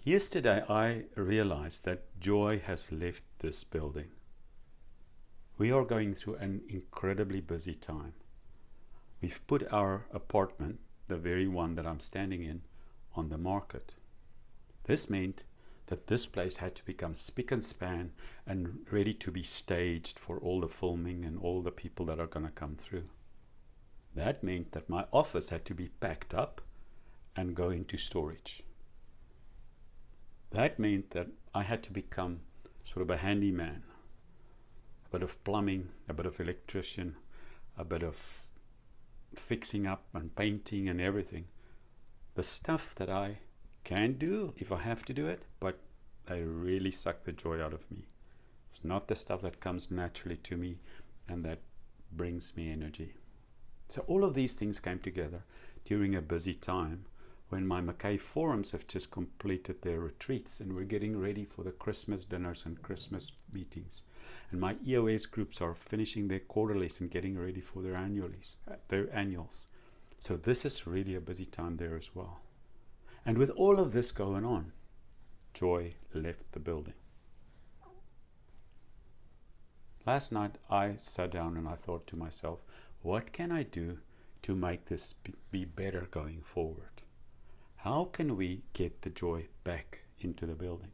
Yesterday I realized that joy has left this building. We are going through an incredibly busy time. We've put our apartment, the very one that I'm standing in, on the market. This meant that this place had to become spick and span and ready to be staged for all the filming and all the people that are going to come through. That meant that my office had to be packed up and go into storage. That meant that I had to become sort of a handyman, a bit of plumbing, a bit of electrician, a bit of fixing up and painting and everything. The stuff that I can do if I have to do it, but they really suck the joy out of me. It's not the stuff that comes naturally to me and that brings me energy. So all of these things came together during a busy time when my Mackay forums have just completed their retreats and we're getting ready for the Christmas dinners and Christmas meetings. And my EOS groups are finishing their quarterlies and getting ready for their annuals. So this is really a busy time there as well. And with all of this going on, joy left the building. Last night I sat down and I thought to myself, what can I do to make this be better going forward? How can we get the joy back into the building?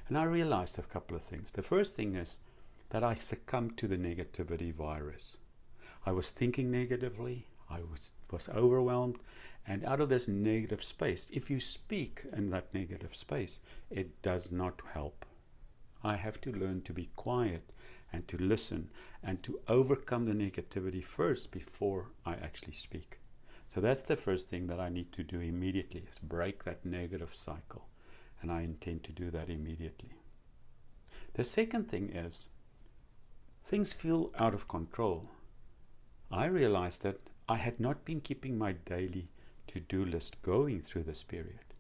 And I realized a couple of things. The first thing is that I succumbed to the negativity virus. I was thinking negatively, I was overwhelmed, and out of this negative space, if you speak in that negative space, it does not help. I have to learn to be quiet and to listen and to overcome the negativity first before I actually speak. So that's the first thing that I need to do immediately, is break that negative cycle. And I intend to do that immediately. The second thing is, things feel out of control. I realized that I had not been keeping my daily to-do list going through this period.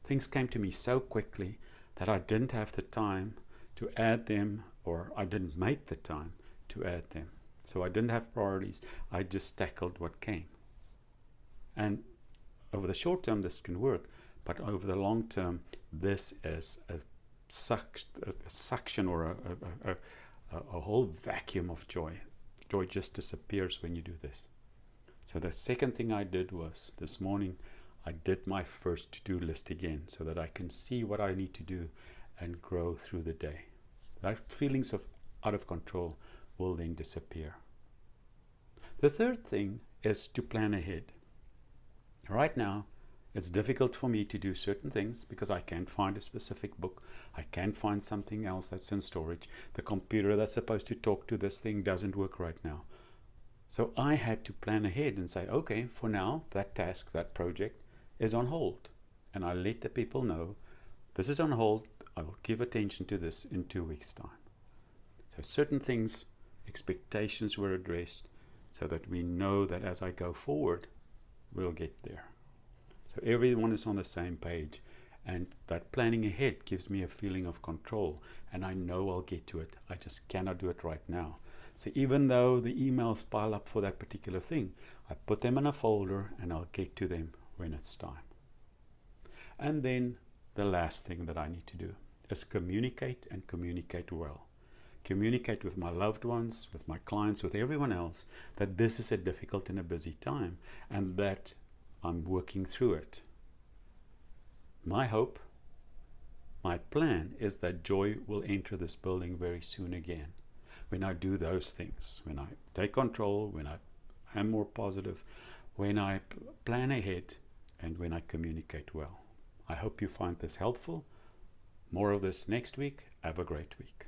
Things came to me so quickly that I didn't have the time to add them, or I didn't make the time to add them. So I didn't have priorities. I just tackled what came. And over the short term, this can work, but over the long term, this is a suction or a whole vacuum of joy. Joy just disappears when you do this. So the second thing I did was, this morning, I did my first to-do list again so that I can see what I need to do and grow through the day. That feelings of out of control will then disappear. The third thing is to plan ahead. Right now, it's difficult for me to do certain things because I can't find a specific book. I can't find something else that's in storage. The computer that's supposed to talk to this thing doesn't work right now. So I had to plan ahead and say, okay, for now, that task, that project is on hold. And I let the people know, this is on hold. I will give attention to this in 2 weeks' time. So certain things, expectations were addressed so that we know that as I go forward, we'll get there. So everyone is on the same page, and that planning ahead gives me a feeling of control, and I know I'll get to it. I just cannot do it right now. So even though the emails pile up for that particular thing, I put them in a folder and I'll get to them when it's time. And then the last thing that I need to do is communicate, and communicate well. Communicate with my loved ones, with my clients, with everyone else, that this is a difficult and a busy time and that I'm working through it. My hope, my plan is that joy will enter this building very soon again. When I do those things, when I take control, when I am more positive, when I plan ahead, and when I communicate well. I hope you find this helpful. More of this next week. Have a great week.